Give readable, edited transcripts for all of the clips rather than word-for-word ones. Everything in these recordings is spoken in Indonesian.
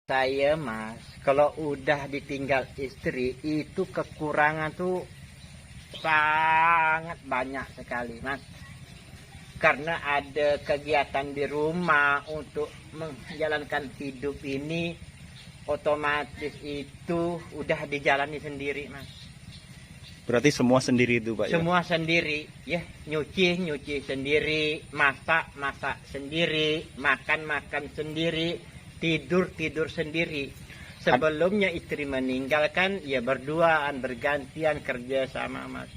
Saya mas, kalau udah ditinggal istri itu kekurangan tuh sangat banyak sekali mas. Karena ada kegiatan di rumah untuk menjalankan hidup ini, otomatis itu udah dijalani sendiri mas. Berarti semua sendiri itu Pak ya? Semua sendiri ya, nyuci sendiri, masak sendiri, makan sendiri, tidur sendiri. Sebelumnya istri meninggalkan ya berduaan, bergantian kerja sama mas.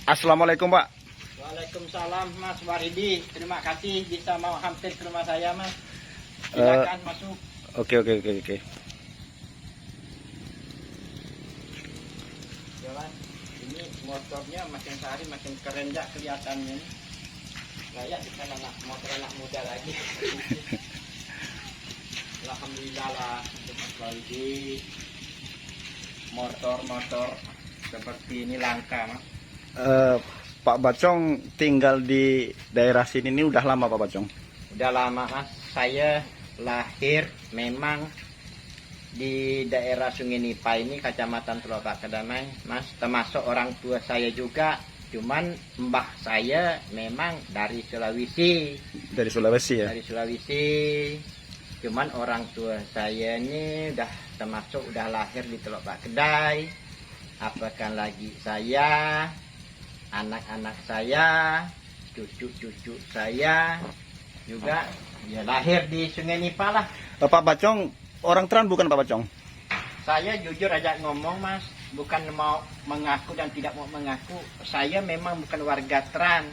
Assalamualaikum Pak. Waalaikumsalam Mas Waridi, terima kasih bisa mau hampir ke rumah saya mas. Silakan masuk. Oke. Jalan. Ini motornya makin hari makin keren ya kelihatannya. Layak kita motor anak muda lagi. Alhamdulillah lah Mas Waridi. Motor seperti ini langka mas. Pak Bacong tinggal di daerah sini ini udah lama Pak Bacong? Udah lama mas. Saya lahir memang di daerah Sungai Nipah ini, Kecamatan Teluk Kedamai mas. Termasuk orang tua saya juga. Cuman mbah saya memang dari Sulawesi. Dari Sulawesi ya? Dari Sulawesi. Cuman orang tua saya ini termasuk udah lahir di Teluk Kedai. Apakah lagi saya, anak-anak saya, cucu-cucu saya juga ya lahir di Sungai Nipah lah. Pak Bacong orang Tran bukan Pak Bacong? Saya jujur aja ngomong mas, bukan mau mengaku dan tidak mau mengaku. Saya memang bukan warga Tran.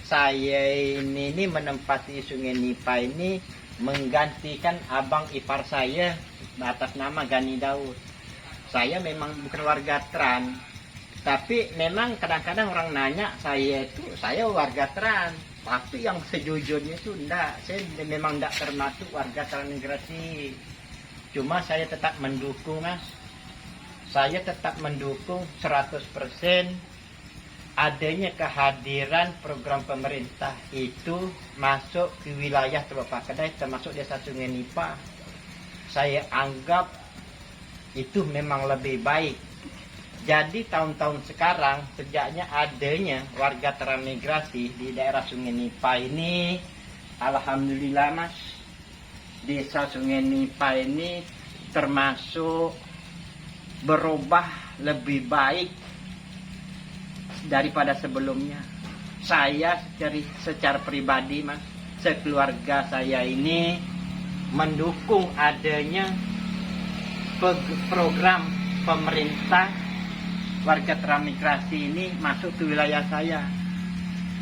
Saya ini menempati Sungai Nipah ini menggantikan abang ipar saya atas nama Gani Daud. Saya memang bukan warga Tran. Tapi memang kadang-kadang orang nanya saya warga Tran. Tapi yang sejujurnya itu enggak. Saya memang enggak termasuk warga transmigrasi. Cuma saya tetap mendukung mas. Saya tetap mendukung 100% adanya kehadiran program pemerintah itu masuk ke wilayah Teluk Kedai termasuk desa Sungai Nipah. Saya anggap itu memang lebih baik. Jadi tahun-tahun sekarang sejaknya adanya warga transmigrasi di daerah Sungai Nipah ini, alhamdulillah mas, desa Sungai Nipah ini termasuk berubah lebih baik daripada sebelumnya. Saya secara pribadi mas, sekeluarga saya ini mendukung adanya program pemerintah warga transmigrasi ini masuk ke wilayah saya.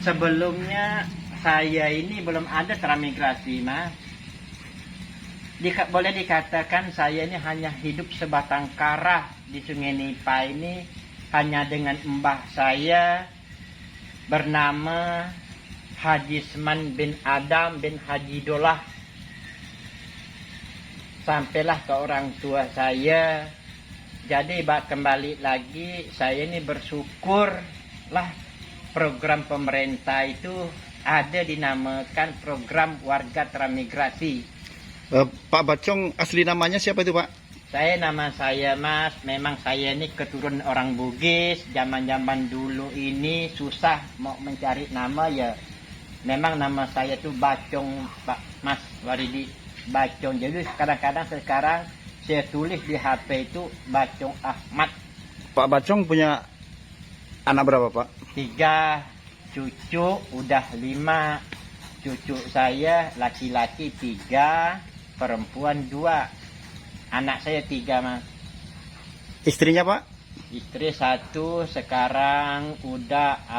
Sebelumnya saya ini belum ada transmigrasi mas. Boleh dikatakan saya ini hanya hidup sebatang kara di Sungai Nipah ini hanya dengan mbah saya bernama Haji Seman bin Adam bin Haji Dolah. Sampailah ke orang tua saya. Jadi kembali lagi saya ini bersyukur lah program pemerintah itu ada dinamakan program warga transmigrasi. Pak Bacong asli namanya siapa itu Pak? Nama saya mas, memang saya ini keturunan orang Bugis. Zaman dulu ini susah mau mencari nama ya. Memang nama saya itu Bacong Pak Mas Waridi, Bacong. Jadi kadang-kadang sekarang saya tulis di HP itu Bacong Ahmad. Pak Bacong punya anak berapa Pak? 3 cucu, udah 5 cucu saya, laki-laki 3, perempuan 2. Anak saya 3 mas. Istrinya Pak? Istri 1 sekarang udah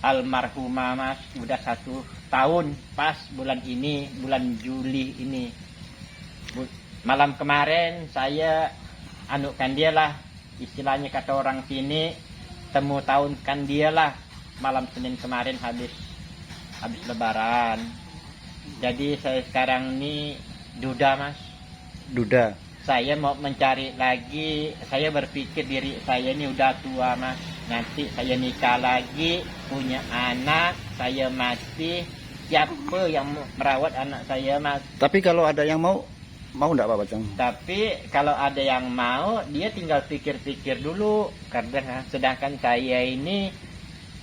almarhumah mas, udah 1 tahun pas bulan ini, bulan Juli ini. Malam kemarin saya anukan dia lah, istilahnya kata orang sini temu tahun kan dia lah, malam Senin kemarin habis Lebaran. Jadi saya sekarang ini duda mas. Duda. Saya mau mencari lagi, saya berpikir diri saya ini udah tua mas. Nanti saya nikah lagi, punya anak, saya mati. Siapa yang mau merawat anak saya mas? Tapi kalau ada yang mau enggak Pak Bacong? Tapi kalau ada yang mau, dia tinggal pikir-pikir dulu. Karena sedangkan saya ini,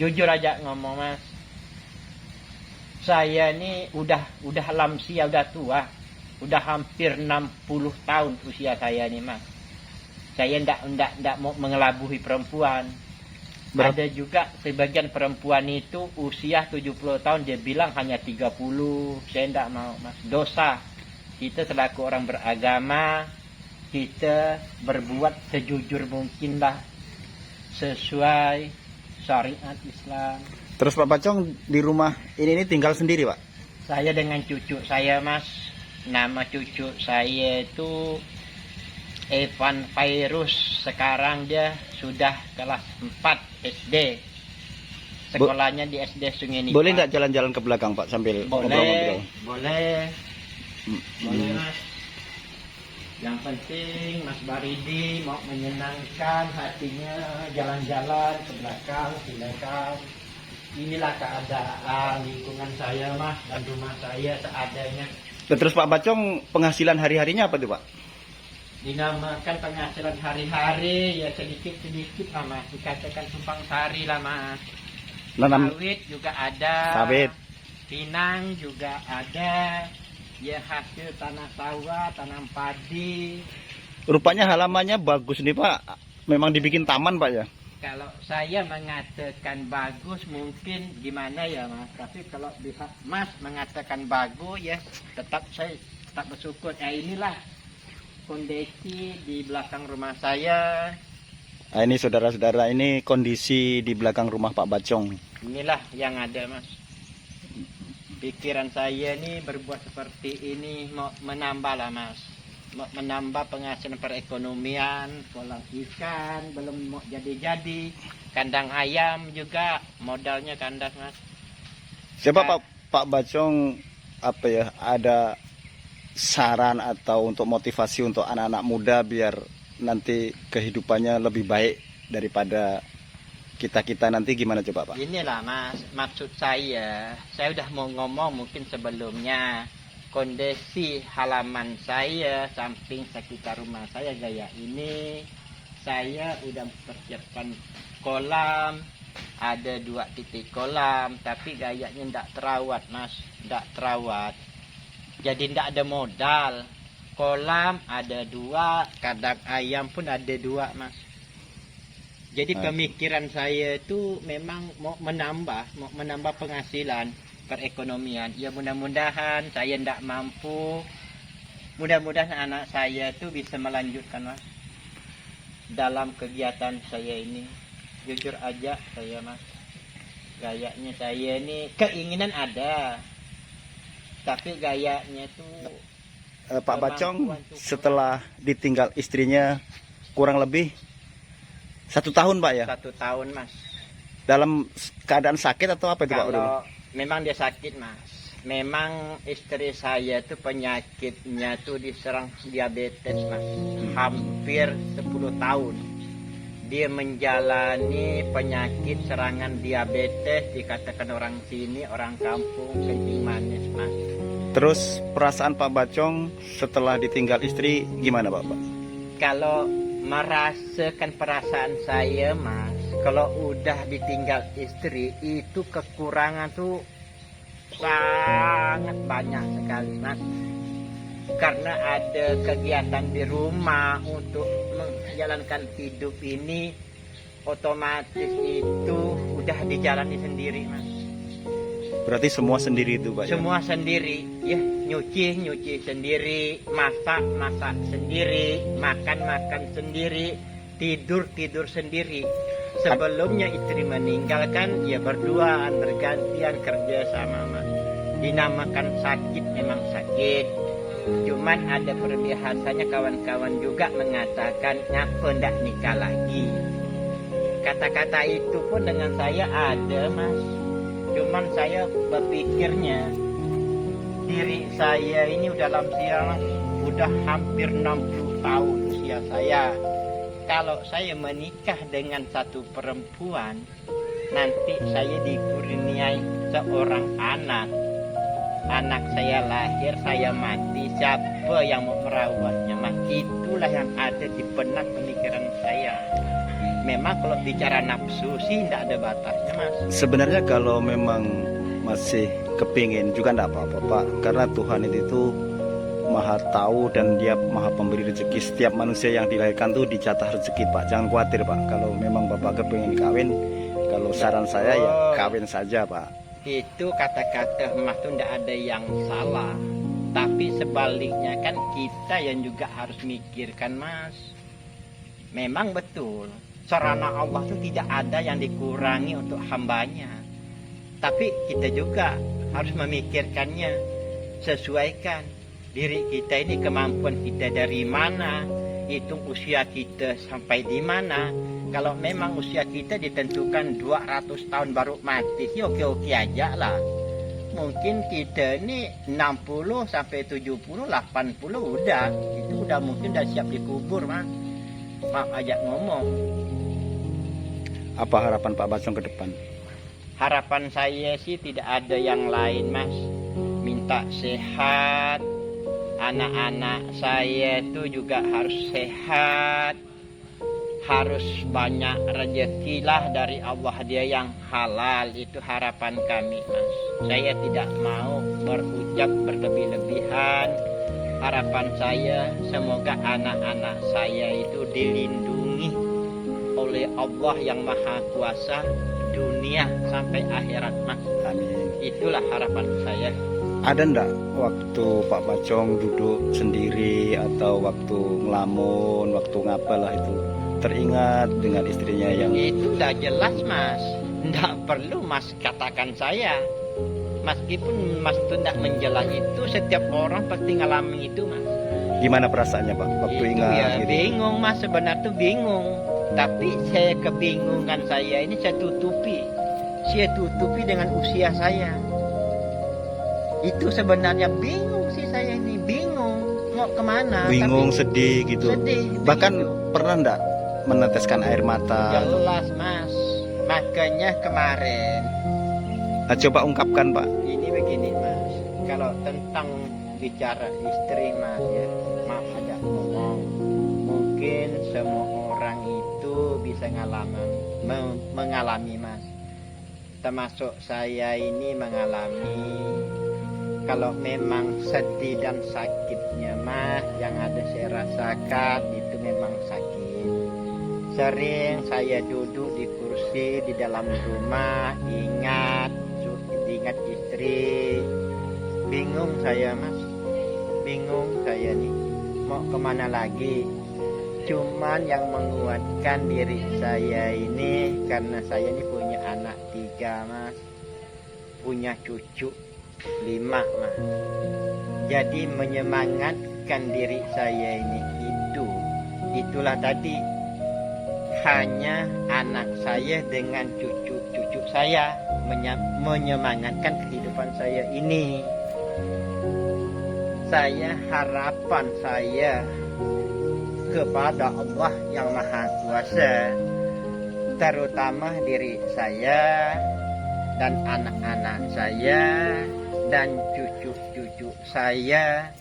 jujur aja ngomong mas, saya ini udah lansia, udah tua. Udah hampir 60 tahun usia saya ini mas. Saya ndak mau mengelabuhi perempuan. Ada juga sebagian perempuan itu usia 70 tahun dia bilang hanya 30. Saya ndak mau mas. Dosa. Kita selaku orang beragama, kita berbuat sejujur mungkin lah sesuai syariat Islam. Terus Pak Bacong di rumah ini tinggal sendiri Pak? Saya dengan cucu saya mas. Nama cucu saya itu Evan Fairus. Sekarang dia sudah kelas 4 SD. Sekolahnya di SD Sungai Nipah. Boleh nggak jalan-jalan ke belakang Pak sambil ngobrol-ngobrol? Boleh. Boleh mas. Yang penting Mas Baridi mau menyenangkan hatinya, jalan-jalan ke belakang, silakan. Inilah keadaan lingkungan saya mas dan rumah saya seadanya. Terus Pak Bacong penghasilan hari-harinya apa tuh Pak? Dinamakan penghasilan hari-hari ya sedikit-sedikit lah mas. Dikatakan tumpang sari lah mas. Sawit juga ada. Sawit. Pinang juga ada. Ya hasil tanah sawah, tanam padi. Rupanya halamannya bagus nih Pak. Memang dibikin taman Pak ya? Kalau saya mengatakan bagus mungkin gimana ya mas. Tapi kalau pihak mas mengatakan bagus ya saya tetap bersyukur. Ya inilah kondisi di belakang rumah saya. Nah, ini saudara-saudara, ini kondisi di belakang rumah Pak Bacong. Inilah yang ada mas. Pikiran saya ini berbuat seperti ini mau menambah lah mas. Mau menambah penghasilan perekonomian, kolam ikan belum mau jadi-jadi, kandang ayam juga modalnya kandas mas. Siapa Pak Bacong apa ya, ada saran atau untuk motivasi untuk anak-anak muda biar nanti kehidupannya lebih baik daripada kita nanti, gimana coba Pak? Inilah mas, maksud saya udah mau ngomong mungkin sebelumnya. Kondisi halaman saya, samping sekitar rumah saya gaya ini, saya udah mempersiapkan kolam, ada 2 titik kolam, tapi gayanya ndak terawat mas, ndak terawat. Jadi ndak ada modal. Kolam ada 2, kandang ayam pun ada 2 mas. Jadi pemikiran saya itu memang mau menambah penghasilan perekonomian. Ya mudah-mudahan saya tidak mampu. Mudah-mudahan anak saya itu bisa melanjutkan mas dalam kegiatan saya ini. Jujur aja saya mas. Gayanya saya ini keinginan ada. Tapi gayanya itu Pak Bacong setelah ditinggal istrinya kurang lebih 1 tahun Pak ya? 1 tahun mas. Dalam keadaan sakit atau apa itu Pak? Kalau memang dia sakit mas. Memang istri saya itu penyakitnya tuh diserang diabetes mas. Hampir 10 tahun. Dia menjalani penyakit serangan diabetes, dikatakan orang sini, orang kampung, kencing manis mas. Terus perasaan Pak Bacong setelah ditinggal istri gimana Pak? Kalau merasakan perasaan saya mas, kalau udah ditinggal istri itu kekurangan tuh sangat banyak sekali mas. Karena ada kegiatan di rumah untuk menjalankan hidup ini, otomatis itu udah dijalani sendiri mas. Berarti semua sendiri itu Pak? Semua sendiri, ya nyuci sendiri, masak sendiri, makan sendiri, tidur sendiri. Sebelumnya istri meninggalkan, ya berduaan, bergantian kerja sama mas. Dinamakan sakit memang sakit. Cuman ada perbiasaannya, kawan-kawan juga mengatakan ngapa ndak nikah lagi. Kata-kata itu pun dengan saya ada mas. Cuman saya berpikirnya diri saya ini udah lansia, udah hampir 60 tahun usia saya. Kalau saya menikah dengan satu perempuan, nanti saya dikurniai seorang anak. Anak saya lahir, saya mati, siapa yang mau merawatnya, Mas? Itulah yang ada di benak pemikiran saya. Memang kalau bicara nafsu sih tidak ada batasnya, Mas. Sebenarnya kalau memang masih kepingin juga tidak apa-apa Pak, karena Tuhan itu maha tahu dan dia maha pemberi rezeki. Setiap manusia yang dilahirkan tuh dicatat rezeki Pak, jangan khawatir Pak. Kalau memang Bapak kepingin kawin, kalau saran saya ya kawin saja Pak. Itu kata-kata Mas itu tidak ada yang salah. Tapi sebaliknya kan kita yang juga harus mikirkan, Mas. Memang betul, sarana Allah itu tidak ada yang dikurangi untuk hambanya. Tapi kita juga harus memikirkannya, sesuaikan diri kita ini, kemampuan kita dari mana, hitung usia kita sampai di mana. Kalau memang usia kita ditentukan 200 tahun baru mati, sih oke-oke aja lah. Mungkin kita ini 60 sampai 70, 80 udah. Itu udah mungkin udah siap dikubur, Mas. Maaf aja ngomong. Apa harapan Pak Bacong ke depan? Harapan saya sih tidak ada yang lain, Mas. Minta sehat. Anak-anak saya itu juga harus sehat. Harus banyak rezeki lah dari Allah, dia yang halal. Itu harapan kami, Mas. Saya tidak mau berucap berlebih-lebihan. Harapan saya semoga anak-anak saya itu dilindungi oleh Allah yang Maha Kuasa, dunia sampai akhirat, Mas. Amin. Itulah harapan saya. Ada ndak waktu Pak Bacong duduk sendiri atau waktu ngelamun, waktu ngapalah itu teringat dengan istrinya yang Itu udah jelas, Mas. Nggak perlu Mas katakan saya. Meskipun Mas itu tidak menjelas, itu setiap orang pasti ngalamin itu, Mas. gimana perasaannya Pak waktu Itu ingat ya gitu? bingung, Mas. Sebenarnya tuh bingung. Tapi saya kebingungan saya ini saya tutupi. Saya tutupi dengan usia saya. Itu sebenarnya bingung sih saya ini. Bingung. Mau kemana. Bingung, tapi sedih gitu. sedih. Bahkan begitu. pernah ndak meneteskan air mata? Jelas, Mas. Makanya kemarin Coba ungkapkan Pak. ini begini, Mas. Kalau tentang bicara istri, Mas, ya, maaf aja ngomong. Mungkin semua orang itu bisa mengalami, Mas. Termasuk saya ini mengalami. Kalau memang sedih dan sakitnya, Mas, yang ada saya rasakan itu memang sakit. Sering saya duduk di kursi di dalam rumah, ingat istri. Bingung saya, Mas. Bingung saya nih. Mau kemana lagi? Cuman yang menguatkan diri saya ini, karena saya ini punya anak 3, Mas. Punya cucu 5, Mas. Jadi menyemangatkan diri saya ini itulah tadi. Hanya anak saya dengan cucu-cucu saya menyemangatkan kehidupan saya ini. Harapan saya kepada Allah yang Maha Kuasa, terutama diri saya dan anak-anak saya dan cucu-cucu saya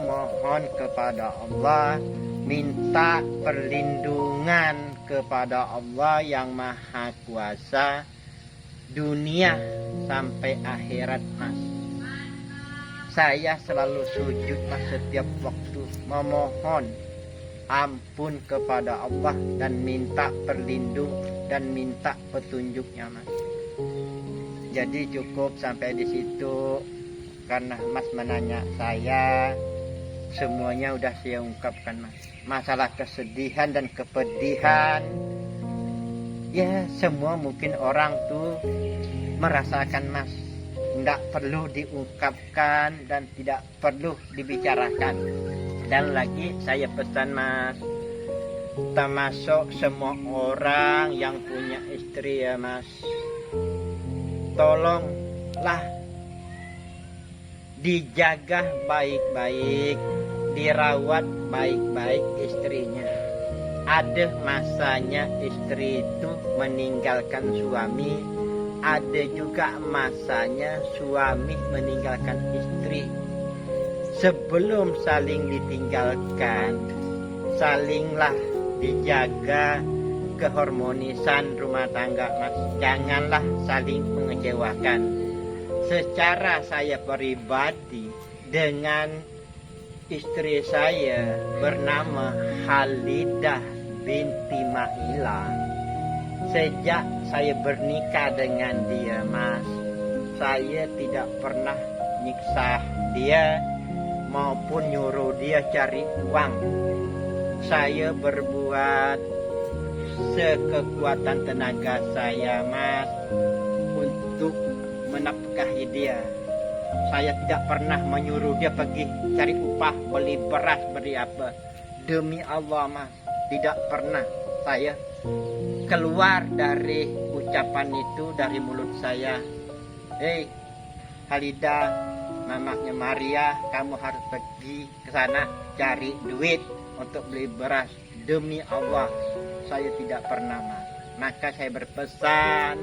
mohon kepada Allah, minta perlindungan kepada Allah yang Maha Kuasa, dunia sampai akhirat, Mas. Saya selalu sujud, Mas, setiap waktu memohon ampun kepada Allah dan minta perlindung dan minta petunjuknya, Mas. Jadi cukup sampai di situ, karena Mas menanya saya, semuanya udah saya ungkapkan, Mas. Masalah kesedihan dan kepedihan, ya semua mungkin orang tuh merasakan, Mas. Tidak perlu diungkapkan dan tidak perlu dibicarakan. Dan lagi saya pesan, Mas, termasuk semua orang yang punya istri, ya, Mas, tolonglah dijaga baik-baik, dirawat baik-baik istrinya. Ada masanya istri itu meninggalkan suami, ada juga masanya suami meninggalkan istri. Sebelum saling ditinggalkan, salinglah dijaga keharmonisan rumah tangga, Mas. Janganlah saling mengecewakan. Secara saya pribadi dengan istri saya bernama Halidah binti Maila. Sejak saya bernikah dengan dia, Mas, saya tidak pernah nyiksa dia maupun nyuruh dia cari uang. Saya berbuat sekekuatan tenaga saya, Mas, untuk menafkahi dia. Saya tidak pernah menyuruh dia pergi cari upah, beli beras, beli apa. Demi Allah, Mas, tidak pernah saya keluar dari ucapan itu dari mulut saya. Hei, Halidah, mamanya Maria, kamu harus pergi ke sana cari duit untuk beli beras. Demi Allah, saya tidak pernah, Mas. Maka saya berpesan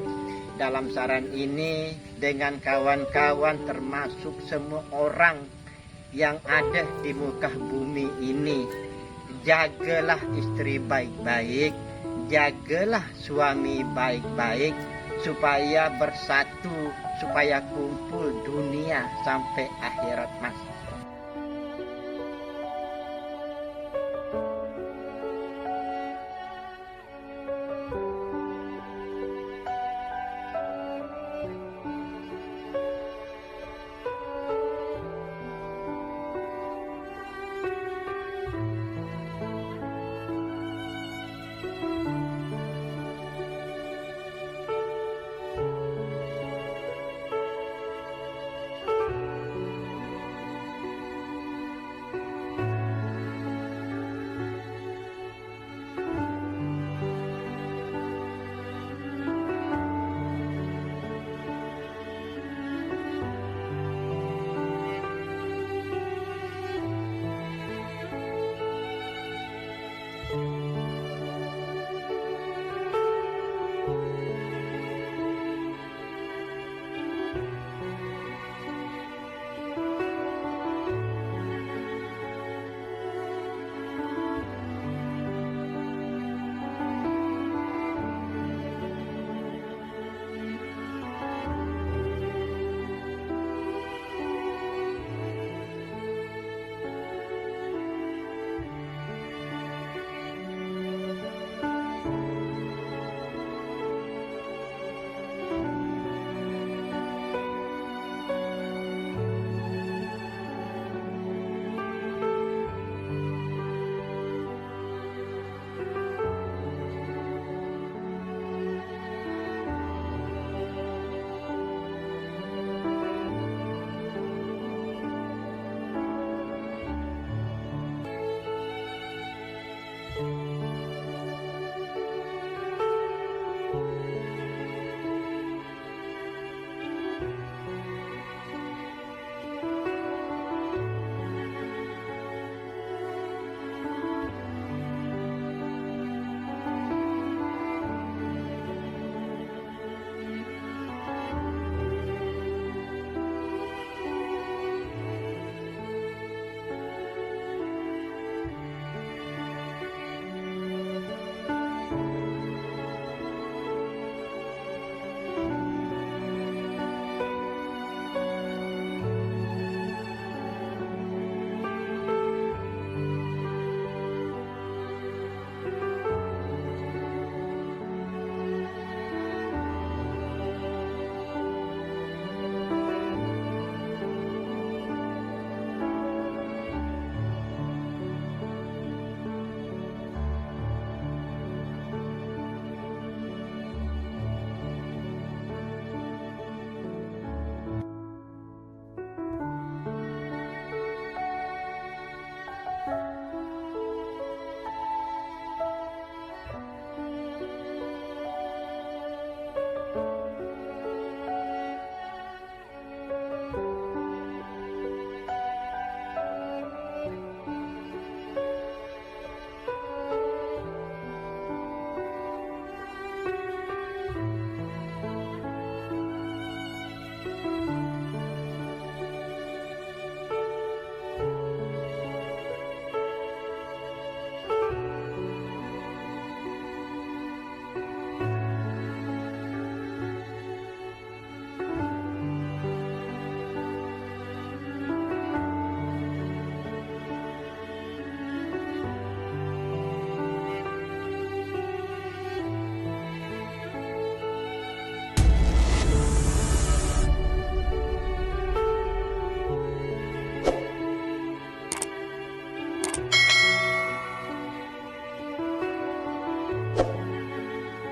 dalam saran ini dengan kawan-kawan termasuk semua orang yang ada di muka bumi ini. Jagalah istri baik-baik, jagalah suami baik-baik, supaya bersatu, supaya kumpul dunia sampai akhirat, Mas.